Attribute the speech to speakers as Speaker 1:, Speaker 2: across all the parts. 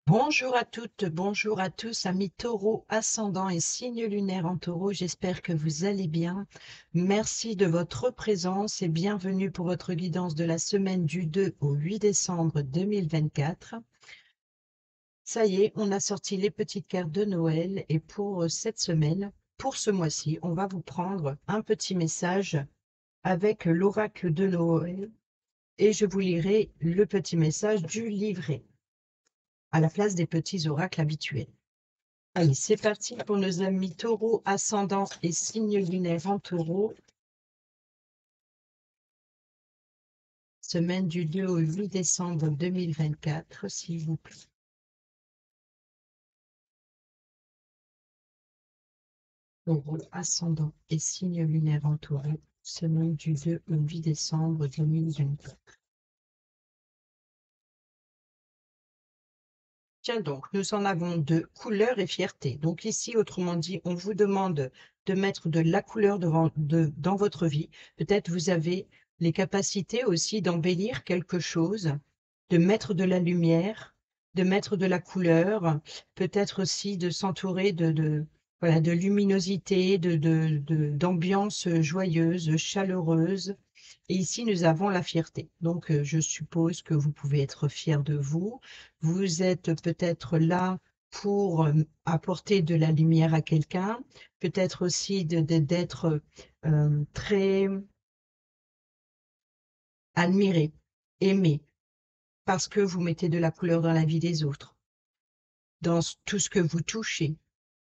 Speaker 1: Bonjour à toutes, bonjour à tous, amis taureau, ascendant et signe lunaire en taureau, j'espère que vous allez bien. Merci de votre présence et bienvenue pour votre guidance de la semaine du 2 au 8 décembre 2024. Ça y est, on a sorti les petites cartes de Noël et pour cette semaine, pour ce mois-ci, on va vous prendre un petit message avec l'oracle de Noël et je vous lirai le petit message du livret à la place des petits oracles habituels. Allez, c'est parti pour nos amis taureaux, ascendant et signe lunaire en taureau. Semaine du 2 au 8 décembre 2024, s'il vous plaît. Taureau, ascendant et signe lunaire en taureau. Semaine du 2 au 8 décembre 2024. Tiens donc, nous en avons deux, couleur et fierté. Donc ici, autrement dit, on vous demande de mettre de la couleur dans votre vie. Peut-être vous avez les capacités aussi d'embellir quelque chose, de mettre de la lumière, de mettre de la couleur, peut-être aussi de s'entourer voilà, de luminosité, d'ambiance joyeuse, chaleureuse. Et ici, nous avons la fierté. Donc, je suppose que vous pouvez être fier de vous. Vous êtes peut-être là pour apporter de la lumière à quelqu'un, peut-être aussi d'être très admiré, aimé, parce que vous mettez de la couleur dans la vie des autres, dans tout ce que vous touchez.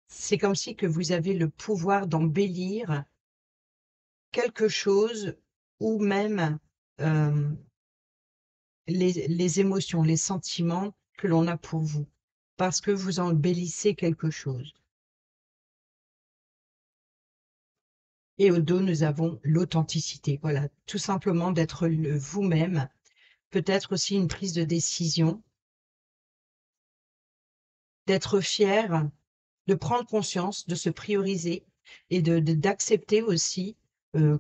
Speaker 1: C'est comme si que vous avez le pouvoir d'embellir quelque chose ou même euh, les émotions, les sentiments que l'on a pour vous, parce que vous embellissez quelque chose. Et au dos, nous avons l'authenticité. Voilà, tout simplement d'être vous-même, peut-être aussi une prise de décision, d'être fier, de prendre conscience, de se prioriser et d'accepter aussi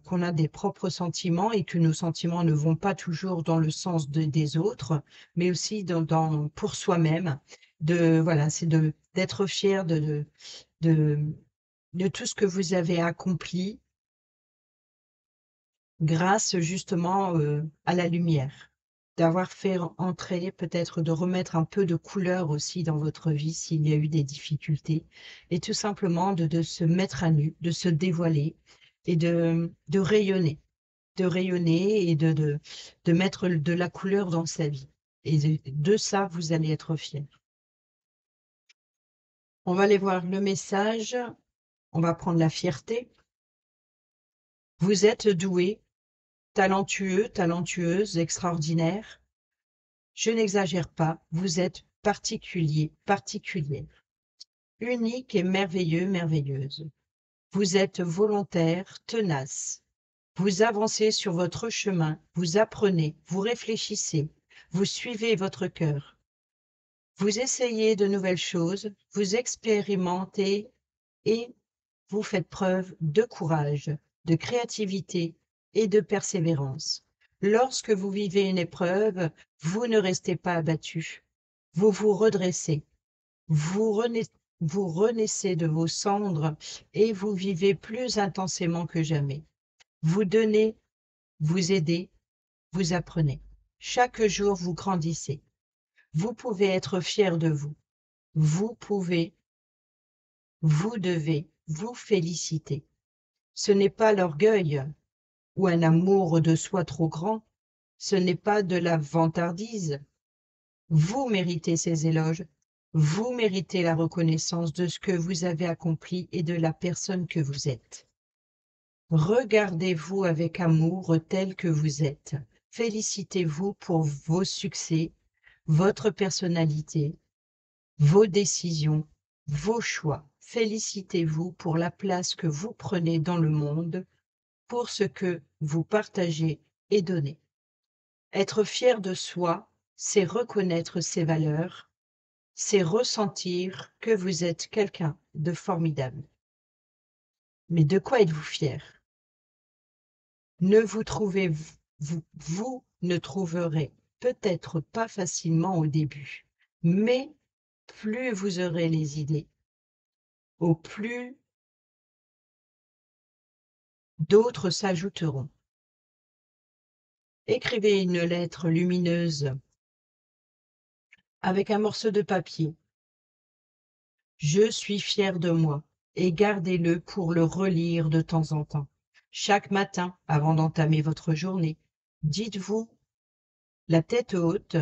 Speaker 1: qu'on a des propres sentiments et que nos sentiments ne vont pas toujours dans le sens des autres, mais aussi pour soi-même. Voilà, c'est d'être fier de, de tout ce que vous avez accompli grâce justement à la lumière, d'avoir fait entrer, peut-être de remettre un peu de couleur aussi dans votre vie s'il y a eu des difficultés, et tout simplement de se mettre à nu, de se dévoiler et de rayonner et de mettre de la couleur dans sa vie. Et de ça, vous allez être fiers. On va aller voir le message, on va prendre la fierté. Vous êtes doué, talentueux, talentueuse, extraordinaire. Je n'exagère pas, vous êtes particulier, particulière, unique et merveilleux, merveilleuse. Vous êtes volontaire, tenace. Vous avancez sur votre chemin, vous apprenez, vous réfléchissez, vous suivez votre cœur. Vous essayez de nouvelles choses, vous expérimentez et vous faites preuve de courage, de créativité et de persévérance. Lorsque vous vivez une épreuve, vous ne restez pas abattu. Vous vous redressez, vous renaissez de vos cendres et vous vivez plus intensément que jamais. Vous donnez, vous aidez, vous apprenez. Chaque jour, vous grandissez. Vous pouvez être fier de vous. Vous pouvez, vous devez vous féliciter. Ce n'est pas l'orgueil ou un amour de soi trop grand, ce n'est pas de la vantardise. Vous méritez ces éloges, vous méritez la reconnaissance de ce que vous avez accompli et de la personne que vous êtes. Regardez-vous avec amour tel que vous êtes. Félicitez-vous pour vos succès, votre personnalité, vos décisions, vos choix. Félicitez-vous pour la place que vous prenez dans le monde, pour ce que vous partagez et donnez. Être fier de soi, c'est reconnaître ses valeurs, c'est ressentir que vous êtes quelqu'un de formidable. Mais de quoi êtes-vous fier? Ne vous trouvez vous ne trouverez peut-être pas facilement au début, mais plus vous aurez les idées, au plus d'autres s'ajouteront. Écrivez une lettre lumineuse avec un morceau de papier. Je suis fier de moi et gardez-le pour le relire de temps en temps. Chaque matin, avant d'entamer votre journée, dites-vous, la tête haute,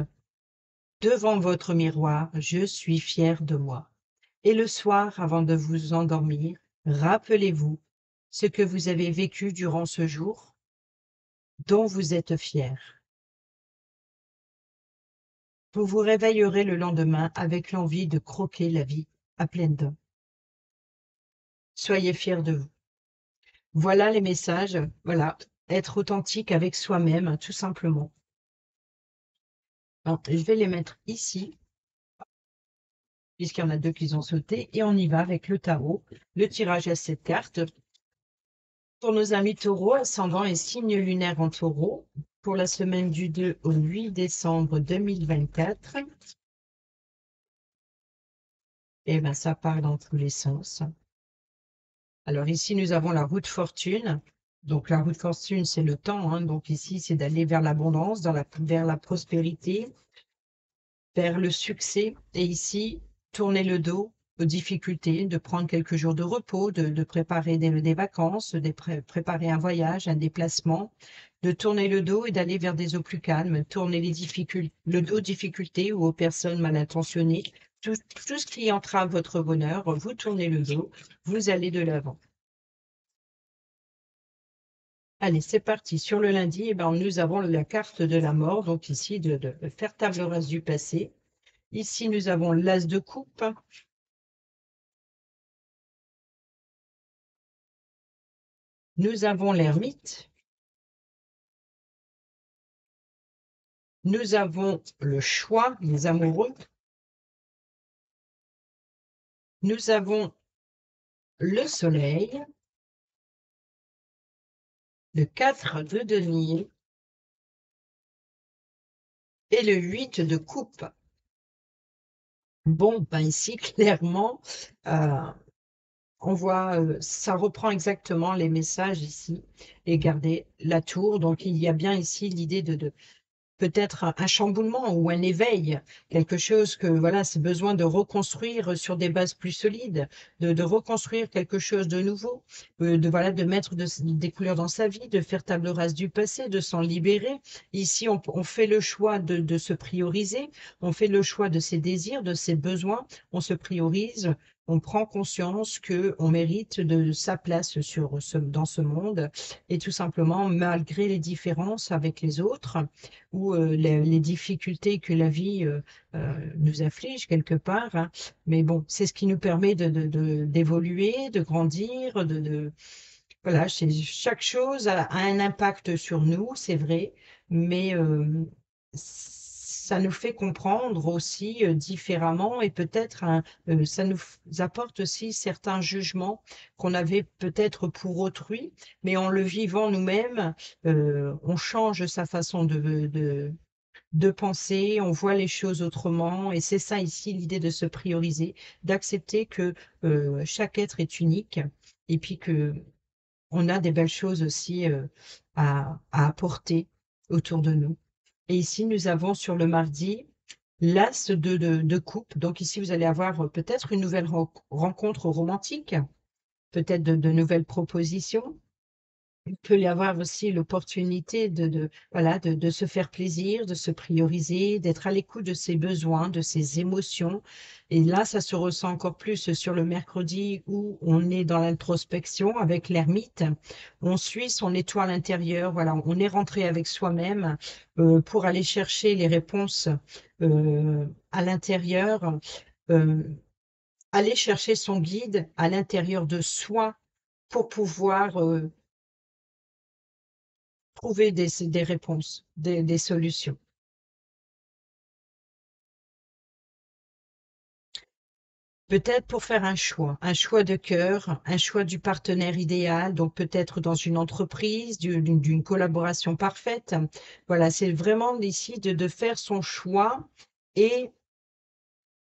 Speaker 1: devant votre miroir, je suis fier de moi. Et le soir, avant de vous endormir, rappelez-vous ce que vous avez vécu durant ce jour, dont vous êtes fier. Vous vous réveillerez le lendemain avec l'envie de croquer la vie à pleines dents. Soyez fiers de vous. Voilà les messages, voilà, être authentique avec soi-même, tout simplement. Alors, je vais les mettre ici, puisqu'il y en a deux qui ont sauté, et on y va avec le tarot, le tirage à 7 cartes. Pour nos amis taureaux, ascendant et signe lunaire en taureau, pour la semaine du 2 au 8 décembre 2024. Et bien, ça part dans tous les sens. Alors ici, nous avons la roue de fortune. Donc la roue de fortune, c'est le temps. Hein. Donc ici, c'est d'aller vers l'abondance, vers la prospérité, vers le succès. Et ici, tourner le dos aux difficultés, de prendre quelques jours de repos, de préparer des vacances, de préparer un voyage, un déplacement, de tourner le dos et d'aller vers des eaux plus calmes, tourner le dos aux difficultés ou aux personnes mal intentionnées. Tout ce qui entrave votre bonheur, vous tournez le dos, vous allez de l'avant. Allez, c'est parti. Sur le lundi, eh ben, nous avons la carte de la mort, donc ici, de faire table rase du passé. Ici, nous avons l'as de coupe. Nous avons l'ermite. Nous avons le choix, les amoureux. Nous avons le soleil. Le 4 de denier. Et le 8 de coupe. Bon, ben ici, clairement, on voit, ça reprend exactement les messages ici. Et regardez, la tour. Donc, il y a bien ici l'idée de peut-être un chamboulement ou un éveil, quelque chose que voilà, c'est besoin de reconstruire sur des bases plus solides, de reconstruire quelque chose de nouveau, de mettre des couleurs dans sa vie, de faire table rase du passé, de s'en libérer. Ici, on fait le choix de se prioriser, on fait le choix de ses désirs, de ses besoins, on se priorise. On prend conscience qu'on mérite de sa place dans ce monde et tout simplement, malgré les différences avec les autres, ou les difficultés que la vie nous afflige quelque part. Hein. Mais bon, c'est ce qui nous permet d'évoluer, de grandir, voilà, chaque chose a un impact sur nous, c'est vrai, mais ça nous fait comprendre aussi différemment et peut-être ça nous apporte aussi certains jugements qu'on avait peut-être pour autrui, mais en le vivant nous-mêmes, on change sa façon de penser, on voit les choses autrement, et c'est ça ici l'idée de se prioriser, d'accepter que chaque être est unique, et puis que on a des belles choses aussi à apporter autour de nous. Et ici, nous avons sur le mardi l'as de coupe. Donc ici, vous allez avoir peut-être une nouvelle rencontre romantique, peut-être de nouvelles propositions. Il peut y avoir aussi l'opportunité voilà, de se faire plaisir, de se prioriser, d'être à l'écoute de ses besoins, de ses émotions. Et là, ça se ressent encore plus sur le mercredi où on est dans l'introspection avec l'ermite. On suit son étoile intérieure. Voilà, on est rentré avec soi-même pour aller chercher les réponses à l'intérieur, euh, aller chercher son guide à l'intérieur de soi pour pouvoir trouver des réponses, des solutions. Peut-être pour faire un choix de cœur, un choix du partenaire idéal, donc peut-être dans une entreprise, d'une collaboration parfaite. Voilà, c'est vraiment ici de faire son choix et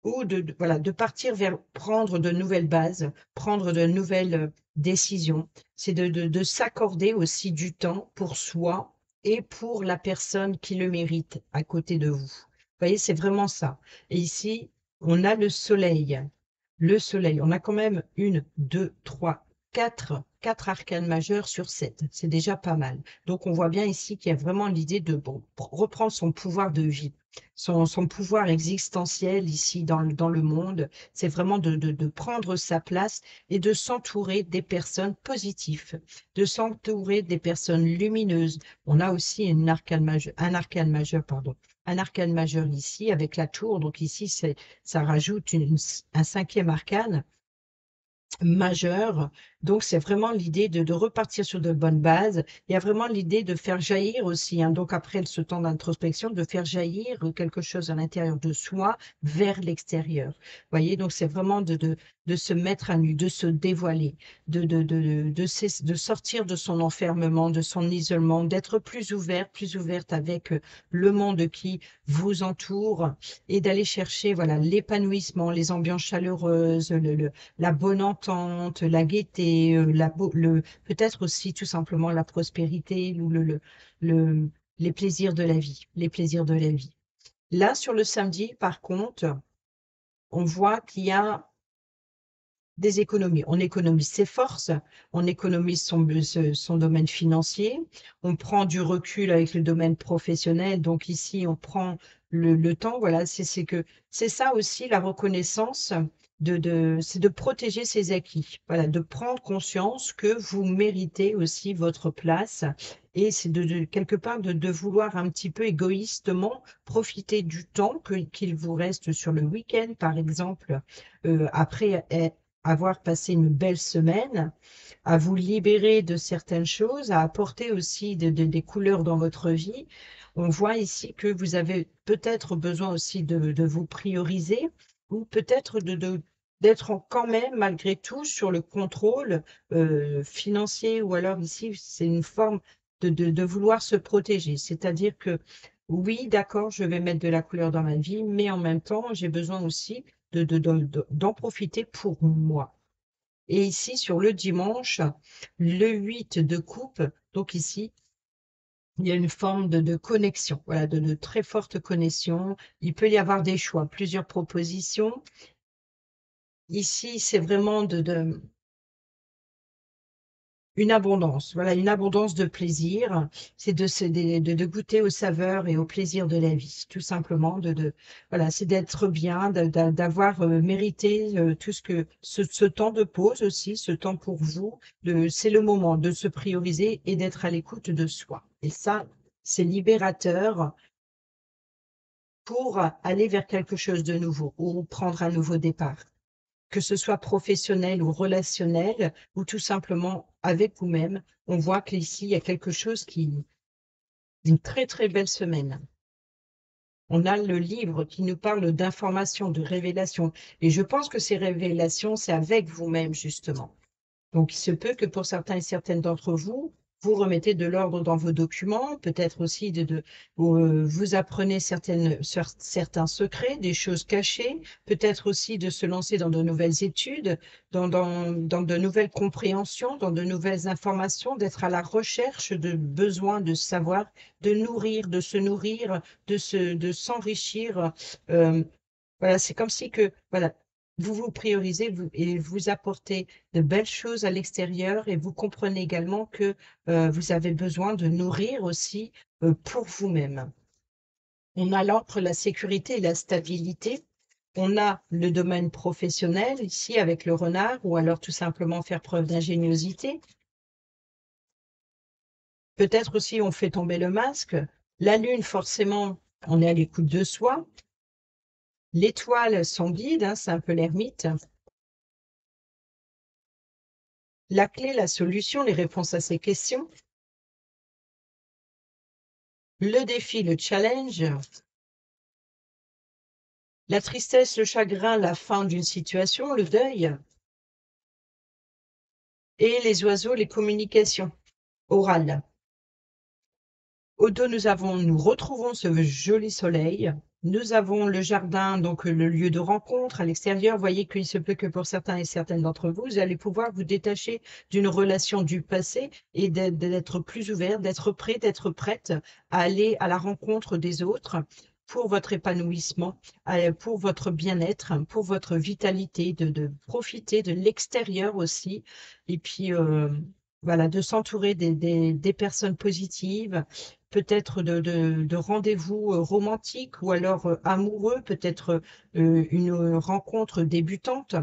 Speaker 1: ou voilà, de partir vers prendre de nouvelles bases, prendre de nouvelles décisions. C'est de s'accorder aussi du temps pour soi et pour la personne qui le mérite à côté de vous. Vous voyez, c'est vraiment ça. Et ici, on a le soleil. Le soleil, on a quand même une, deux, trois, quatre arcanes majeures sur 7. C'est déjà pas mal. Donc, on voit bien ici qu'il y a vraiment l'idée de reprendre son pouvoir de vie, son pouvoir existentiel ici dans le monde. C'est vraiment de prendre sa place et de s'entourer des personnes positives, de s'entourer des personnes lumineuses. On a aussi un arcane majeur ici avec la tour. Donc ici, ça rajoute un cinquième arcane majeur. Donc, c'est vraiment l'idée de repartir sur de bonnes bases. Il y a vraiment l'idée de faire jaillir aussi, hein, donc après ce temps d'introspection, de faire jaillir quelque chose à l'intérieur de soi vers l'extérieur. Vous voyez, donc c'est vraiment de se mettre à nu, de se dévoiler, de sortir de son enfermement, de son isolement, d'être plus ouvert, plus ouverte avec le monde qui vous entoure et d'aller chercher voilà l'épanouissement, les ambiances chaleureuses, la bonne entente, la gaieté, peut-être aussi tout simplement la prospérité ou les plaisirs de la vie, les plaisirs de la vie. Là, sur le samedi, par contre, on voit qu'il y a des économies. On économise ses forces, on économise son domaine financier, on prend du recul avec le domaine professionnel. Donc ici, on prend le temps. Voilà, c'est ça aussi la reconnaissance c'est de protéger ses acquis. Voilà, de prendre conscience que vous méritez aussi votre place. Et c'est quelque part de vouloir un petit peu égoïstement profiter du temps qu'il vous reste sur le week-end, par exemple, après avoir passé une belle semaine, à vous libérer de certaines choses, à apporter aussi des couleurs dans votre vie. On voit ici que vous avez peut-être besoin aussi de vous prioriser ou peut-être d'être quand même malgré tout sur le contrôle financier ou alors ici c'est une forme de vouloir se protéger. C'est-à-dire que oui, d'accord, je vais mettre de la couleur dans ma vie, mais en même temps, j'ai besoin aussi d'en profiter pour moi. Et ici, sur le dimanche, le 8 de coupe, donc ici, il y a une forme de connexion, voilà, de très forte connexion. Il peut y avoir des choix, plusieurs propositions. Ici, c'est vraiment une abondance, voilà, une abondance de plaisir. C'est de goûter aux saveurs et aux plaisirs de la vie, tout simplement. Voilà, c'est d'être bien, d'avoir mérité tout ce temps de pause aussi, ce temps pour vous. C'est le moment de se prioriser et d'être à l'écoute de soi. Et ça, c'est libérateur pour aller vers quelque chose de nouveau ou prendre un nouveau départ, que ce soit professionnel ou relationnel, ou tout simplement avec vous-même. On voit qu'ici, il y a quelque chose une très, très belle semaine. On a le livre qui nous parle d'informations, de révélations. Et je pense que ces révélations, c'est avec vous-même, justement. Donc, il se peut que pour certains et certaines d'entre vous, vous remettez de l'ordre dans vos documents, peut-être aussi vous apprenez certains secrets, des choses cachées, peut-être aussi de se lancer dans de nouvelles études, dans de nouvelles compréhensions, dans de nouvelles informations, d'être à la recherche de besoins de savoir, de nourrir, de se nourrir, de s'enrichir. Euh, voilà, c'est comme si que, voilà, vous vous priorisez et vous apportez de belles choses à l'extérieur et vous comprenez également que vous avez besoin de nourrir aussi pour vous-même. On a l'encre, la sécurité et la stabilité. On a le domaine professionnel ici avec le renard ou alors tout simplement faire preuve d'ingéniosité. Peut-être aussi on fait tomber le masque. La lune, forcément, on est à l'écoute de soi. L'étoile, son guide, hein, c'est un peu l'ermite. La clé, la solution, les réponses à ces questions. Le défi, le challenge. La tristesse, le chagrin, la fin d'une situation, le deuil. Et les oiseaux, les communications orales. Au dos, nous retrouvons ce joli soleil. Nous avons le jardin, donc le lieu de rencontre à l'extérieur. Vous voyez qu'il se peut que pour certains et certaines d'entre vous, vous allez pouvoir vous détacher d'une relation du passé et d'être plus ouvert, d'être prêt, d'être prête à aller à la rencontre des autres pour votre épanouissement, pour votre bien-être, pour votre vitalité, de profiter de l'extérieur aussi. Et puis, voilà, de s'entourer des personnes positives, peut-être de rendez-vous romantiques ou alors amoureux, peut-être une rencontre débutante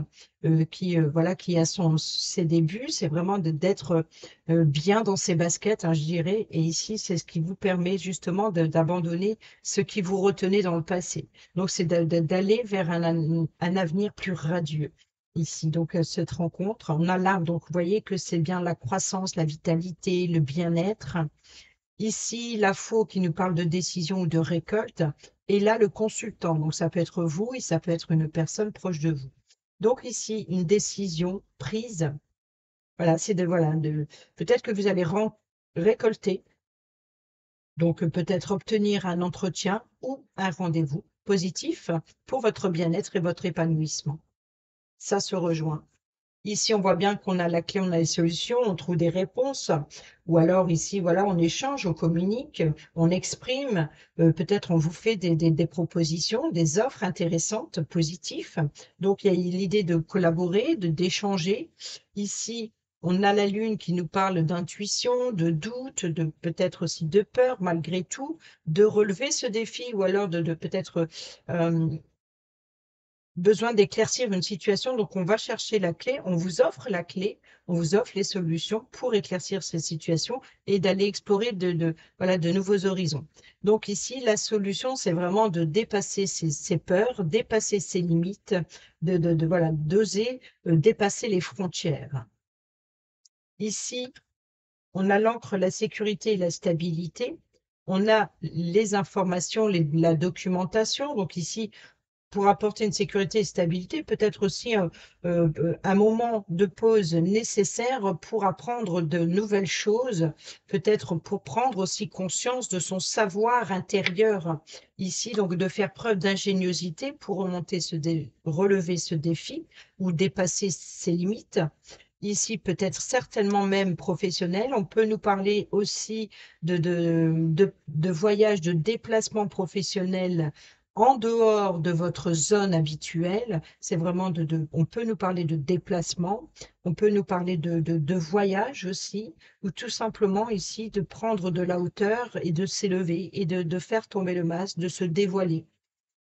Speaker 1: voilà, qui a ses débuts. C'est vraiment d'être bien dans ses baskets, hein, je dirais. Et ici, c'est ce qui vous permet justement d'abandonner ce qui vous retenait dans le passé. Donc, c'est d'aller vers un avenir plus radieux ici. Donc, cette rencontre, on a là, donc vous voyez que c'est bien la croissance, la vitalité, le bien-être. Ici, la faux qui nous parle de décision ou de récolte. Et là, le consultant. Donc, ça peut être vous et ça peut être une personne proche de vous. Donc, ici, une décision prise. Voilà, c'est peut-être que vous allez récolter. Donc, peut-être obtenir un entretien ou un rendez-vous positif pour votre bien-être et votre épanouissement. Ça se rejoint. Ici, on voit bien qu'on a la clé, on a les solutions, on trouve des réponses. Ou alors ici, voilà, on échange, on communique, on exprime. Peut-être on vous fait des propositions, des offres intéressantes, positives. Donc, il y a l'idée de collaborer, d'échanger. Ici, on a la lune qui nous parle d'intuition, de doute, de peut-être aussi de peur, malgré tout, de relever ce défi ou alors de peut-être besoin d'éclaircir une situation, donc on va chercher la clé, on vous offre la clé, on vous offre les solutions pour éclaircir cette situation et d'aller explorer voilà, de nouveaux horizons. Donc ici, la solution, c'est vraiment de dépasser ses peurs, dépasser ses limites, voilà, d'oser dépasser les frontières. Ici, on a l'encre, la sécurité et la stabilité. On a les informations, la documentation. Donc ici, pour apporter une sécurité et stabilité, peut-être aussi un moment de pause nécessaire pour apprendre de nouvelles choses, peut-être pour prendre aussi conscience de son savoir intérieur ici, donc de faire preuve d'ingéniosité pour relever ce défi ou dépasser ses limites. Ici, peut-être certainement même professionnel. On peut nous parler aussi de voyages, de déplacements professionnels en dehors de votre zone habituelle. C'est vraiment on peut nous parler de déplacement, on peut nous parler de voyage aussi, ou tout simplement ici de prendre de la hauteur et de s'élever et de faire tomber le masque, de se dévoiler.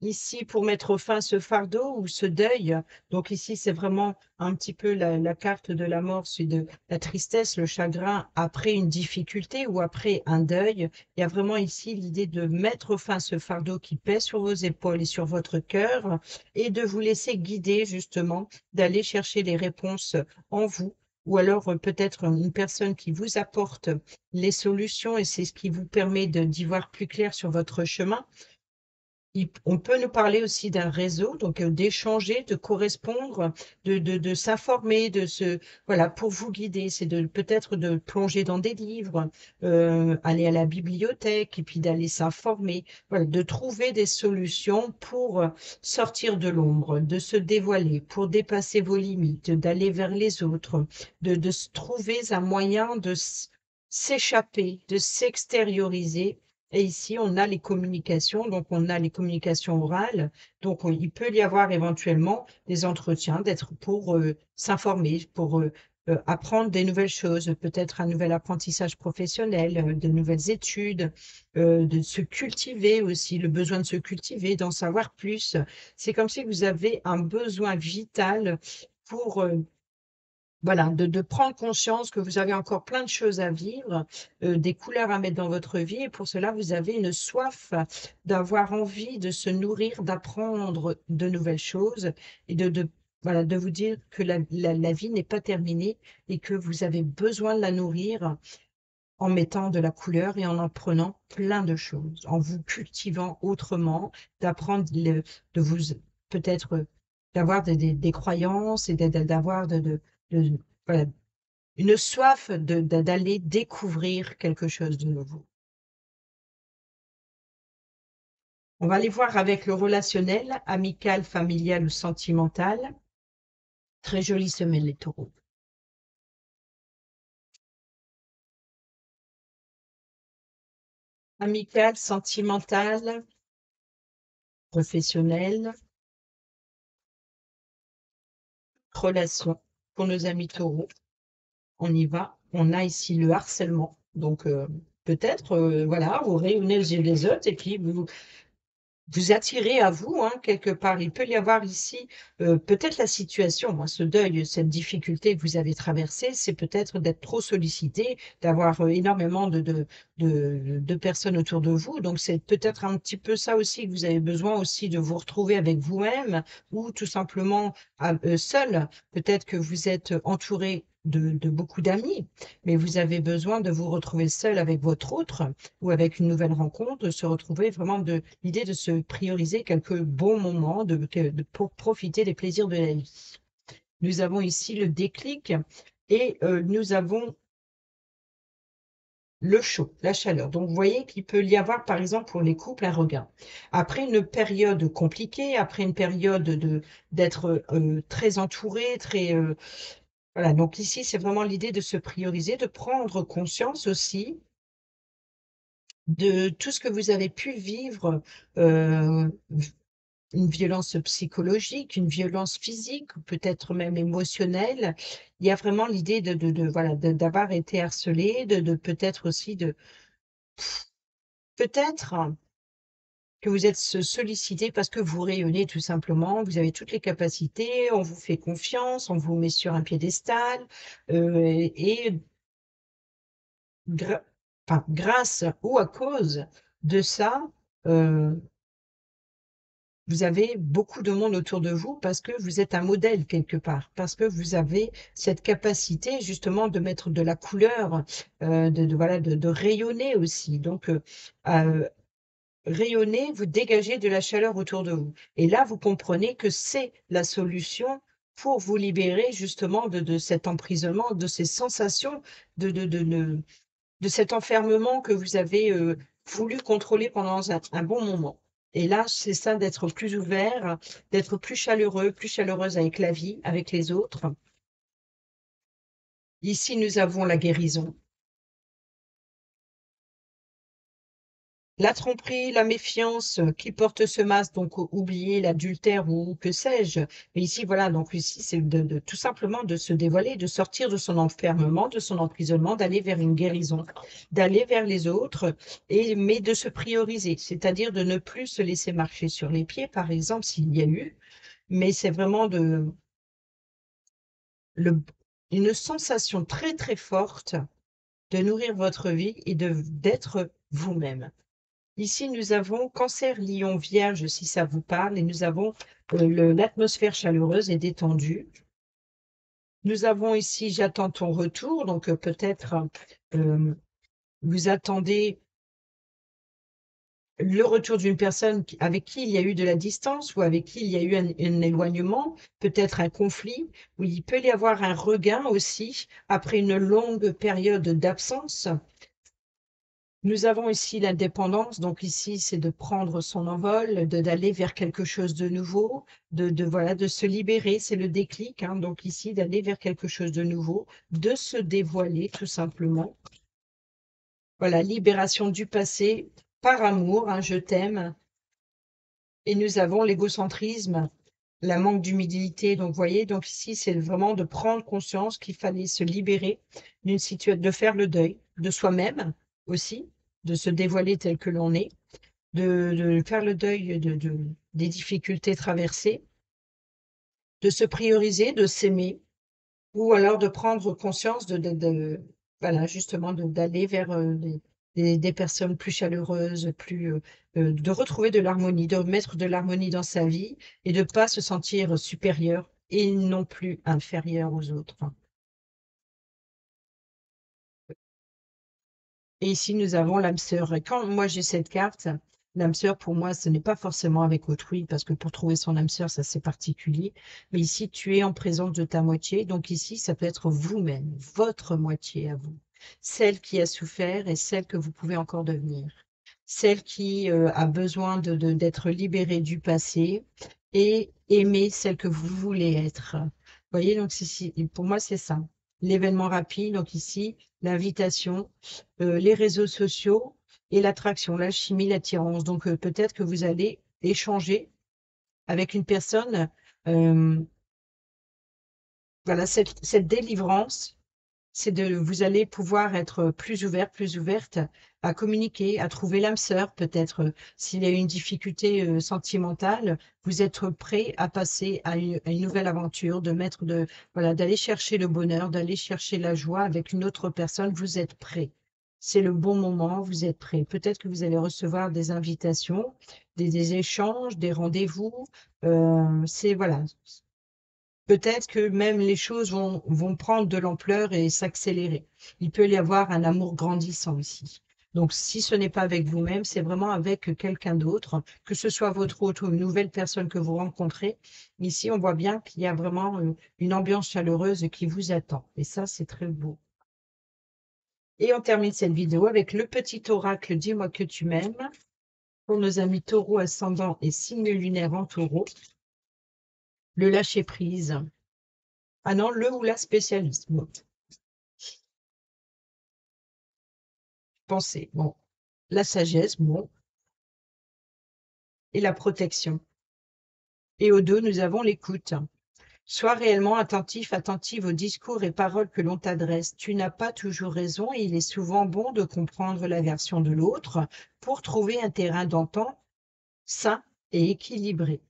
Speaker 1: Ici, pour mettre fin à ce fardeau ou ce deuil, donc ici, c'est vraiment un petit peu la carte de la mort, c'est de la tristesse, le chagrin après une difficulté ou après un deuil. Il y a vraiment ici l'idée de mettre fin à ce fardeau qui pèse sur vos épaules et sur votre cœur et de vous laisser guider justement, d'aller chercher les réponses en vous ou alors peut-être une personne qui vous apporte les solutions et c'est ce qui vous permet d'y voir plus clair sur votre chemin. On peut nous parler aussi d'un réseau, donc d'échanger, de correspondre, de s'informer, voilà, pour vous guider. C'est peut-être de plonger dans des livres, aller à la bibliothèque et puis d'aller s'informer. Voilà, de trouver des solutions pour sortir de l'ombre, de se dévoiler, pour dépasser vos limites, d'aller vers les autres, de se trouver un moyen de s'échapper, de s'extérioriser et ici, on a les communications, donc on a les communications orales. Donc, il peut y avoir éventuellement des entretiens d'être pour s'informer, pour apprendre des nouvelles choses, peut-être un nouvel apprentissage professionnel, de nouvelles études, de se cultiver aussi, le besoin de se cultiver, d'en savoir plus. C'est comme si vous avez un besoin vital pour voilà, de prendre conscience que vous avez encore plein de choses à vivre, des couleurs à mettre dans votre vie et pour cela, vous avez une soif d'avoir envie de se nourrir, d'apprendre de nouvelles choses et voilà, de vous dire que la vie n'est pas terminée et que vous avez besoin de la nourrir en mettant de la couleur et en apprenant plein de choses, en vous cultivant autrement, d'apprendre de vous peut-être d'avoir des croyances et d'avoir voilà, une soif d'aller découvrir quelque chose de nouveau. On va aller voir avec le relationnel, amical, familial ou sentimental. Très jolie semaine, les taureaux. Amical, sentimental, professionnel, relation. Pour nos amis taureaux, on y va. On a ici le harcèlement. Donc, peut-être, voilà, vous réunissez les yeux des autres et puis vous attirez à vous, hein, quelque part. Il peut y avoir ici, peut-être la situation, moi, ce deuil, cette difficulté que vous avez traversée, c'est peut-être d'être trop sollicité, d'avoir, énormément de personnes autour de vous. Donc c'est peut-être un petit peu ça aussi que vous avez besoin aussi de vous retrouver avec vous-même ou tout simplement seul. Peut-être que vous êtes entouré de beaucoup d'amis, mais vous avez besoin de vous retrouver seul avec votre autre ou avec une nouvelle rencontre, de se retrouver vraiment de l'idée de se prioriser quelques bons moments, pour profiter des plaisirs de la vie. Nous avons ici le déclic et nous avons le chaud, la chaleur. Donc, vous voyez qu'il peut y avoir, par exemple, pour les couples, un regain. Après une période compliquée, après une période d'être très entouré, très voilà. Donc ici, c'est vraiment l'idée de se prioriser, de prendre conscience aussi de tout ce que vous avez pu vivre, une violence psychologique, une violence physique, ou peut-être même émotionnelle. Il y a vraiment l'idée voilà, d'avoir été harcelé, de peut-être aussi peut-être que vous êtes sollicité parce que vous rayonnez tout simplement, vous avez toutes les capacités, on vous fait confiance, on vous met sur un piédestal, et enfin, grâce ou à cause de ça, euh, vous avez beaucoup de monde autour de vous parce que vous êtes un modèle quelque part, parce que vous avez cette capacité justement de mettre de la couleur, voilà, de rayonner aussi. Donc, euh, rayonner, vous dégagez de la chaleur autour de vous. Et là, vous comprenez que c'est la solution pour vous libérer justement de cet emprisonnement, de ces sensations, de cet enfermement que vous avez voulu contrôler pendant un bon moment. Et là, c'est ça d'être plus ouvert, d'être plus chaleureux, plus chaleureuse avec la vie, avec les autres. Ici, nous avons la guérison. La tromperie, la méfiance, qui porte ce masque, donc oublier l'adultère ou que sais-je. Mais ici, voilà, donc ici, c'est tout simplement de se dévoiler, de sortir de son enfermement, de son emprisonnement, d'aller vers une guérison, d'aller vers les autres, mais de se prioriser, c'est-à-dire de ne plus se laisser marcher sur les pieds, par exemple, s'il y a eu, mais c'est vraiment le, une sensation très, très forte de nourrir votre vie et d'être vous-même. Ici, nous avons Cancer, Lion, Vierge, si ça vous parle, et nous avons l'atmosphère chaleureuse et détendue. Nous avons ici J'attends ton retour, donc peut-être vous attendez le retour d'une personne avec qui il y a eu de la distance ou avec qui il y a eu un éloignement, peut-être un conflit, où il peut y avoir un regain aussi après une longue période d'absence. Nous avons ici l'indépendance, donc ici c'est de prendre son envol, d'aller vers quelque chose de nouveau, voilà, de se libérer, c'est le déclic, hein, donc ici d'aller vers quelque chose de nouveau, de se dévoiler tout simplement. Voilà, libération du passé par amour, hein, je t'aime. Et nous avons l'égocentrisme, la manque d'humilité. Donc, vous voyez, donc ici, c'est vraiment de prendre conscience qu'il fallait se libérer d'une situation, de faire le deuil de soi-même aussi, de se dévoiler tel que l'on est, de faire le deuil des difficultés traversées, de se prioriser, de s'aimer, ou alors de prendre conscience voilà, justement, d'aller vers des personnes plus chaleureuses, de retrouver de l'harmonie, de mettre de l'harmonie dans sa vie et de ne pas se sentir supérieur et non plus inférieur aux autres. Et ici, nous avons l'âme sœur. Et quand moi j'ai cette carte, l'âme sœur, pour moi, ce n'est pas forcément avec autrui, parce que pour trouver son âme sœur, ça c'est particulier. Mais ici, tu es en présence de ta moitié. Donc ici, ça peut être vous-même, votre moitié à vous. Celle qui a souffert et celle que vous pouvez encore devenir. celle qui a besoin d'être libérée du passé et aimer celle que vous voulez être. Vous voyez, donc pour moi, c'est ça. L'événement rapide, donc ici, l'invitation, les réseaux sociaux et l'attraction, la chimie, l'attirance. Donc peut-être que vous allez échanger avec une personne. euh, voilà, cette délivrance, vous allez pouvoir être plus ouvert, plus ouverte à communiquer, à trouver l'âme sœur, peut-être. S'il y a une difficulté sentimentale, vous êtes prêt à passer à une nouvelle aventure, voilà, d'aller chercher le bonheur, d'aller chercher la joie avec une autre personne. Vous êtes prêt. C'est le bon moment, vous êtes prêt. Peut-être que vous allez recevoir des invitations, des échanges, des rendez-vous. Voilà, peut-être que même les choses vont prendre de l'ampleur et s'accélérer. Il peut y avoir un amour grandissant ici. Donc, si ce n'est pas avec vous-même, c'est vraiment avec quelqu'un d'autre, que ce soit votre hôte ou une nouvelle personne que vous rencontrez. Ici, on voit bien qu'il y a vraiment une ambiance chaleureuse qui vous attend. Et ça, c'est très beau. Et on termine cette vidéo avec le petit oracle Dis-moi que tu m'aimes pour nos amis taureaux ascendant et signe lunaire en taureau. Le lâcher prise. Ah non, le ou la spécialiste. Bon. Pensée, bon. La sagesse, bon. Et la protection. Et au deux, nous avons l'écoute. Sois réellement attentif, attentive aux discours et paroles que l'on t'adresse. Tu n'as pas toujours raison et il est souvent bon de comprendre la version de l'autre pour trouver un terrain d'entente sain et équilibré.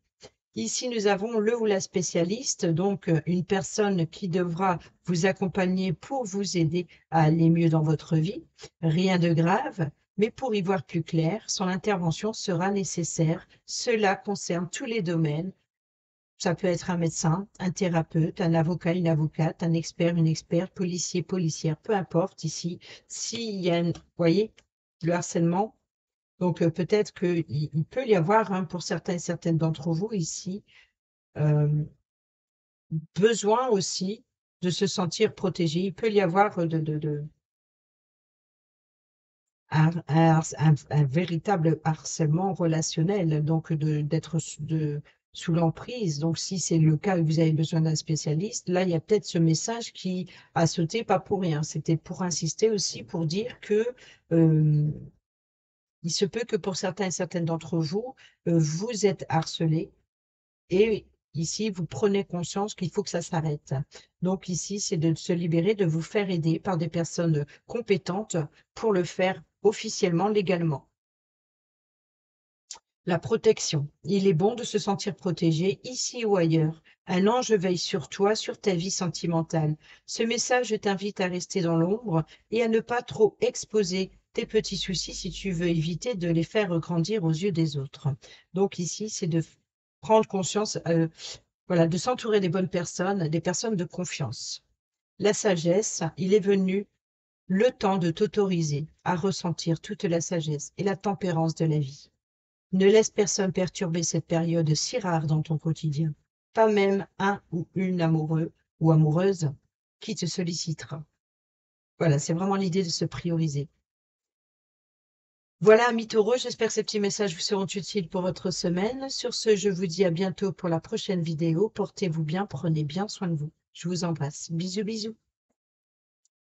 Speaker 1: Ici, nous avons le ou la spécialiste, donc une personne qui devra vous accompagner pour vous aider à aller mieux dans votre vie. Rien de grave, mais pour y voir plus clair, son intervention sera nécessaire. Cela concerne tous les domaines. Ça peut être un médecin, un thérapeute, un avocat, une avocate, un expert, une experte, policier, policière, peu importe ici. S'il y a, vous voyez, le harcèlement, donc peut-être qu'il peut y avoir, hein, pour certains et certaines d'entre vous ici, besoin aussi de se sentir protégé. Il peut y avoir un véritable harcèlement relationnel, donc d'être sous l'emprise. Donc, si c'est le cas et que vous avez besoin d'un spécialiste, là, il y a peut-être ce message qui a sauté, pas pour rien. C'était pour insister aussi, pour dire que il se peut que pour certains et certaines d'entre vous, vous êtes harcelés et ici, vous prenez conscience qu'il faut que ça s'arrête. Donc ici, c'est de se libérer, de vous faire aider par des personnes compétentes pour le faire officiellement, légalement. La protection. Il est bon de se sentir protégé ici ou ailleurs. Un ange veille sur toi, sur ta vie sentimentale. Ce message t'invite à rester dans l'ombre et à ne pas trop exposer tes petits soucis si tu veux éviter de les faire grandir aux yeux des autres. Donc ici, c'est de prendre conscience, voilà, de s'entourer des bonnes personnes, des personnes de confiance. La sagesse, il est venu le temps de t'autoriser à ressentir toute la sagesse et la tempérance de la vie. Ne laisse personne perturber cette période si rare dans ton quotidien, pas même un ou une amoureux ou amoureuse qui te sollicitera. Voilà, c'est vraiment l'idée de se prioriser. Voilà, amis taureaux, j'espère que ces petits messages vous seront utiles pour votre semaine. Sur ce, je vous dis à bientôt pour la prochaine vidéo. Portez-vous bien, prenez bien soin de vous. Je vous embrasse. Bisous, bisous.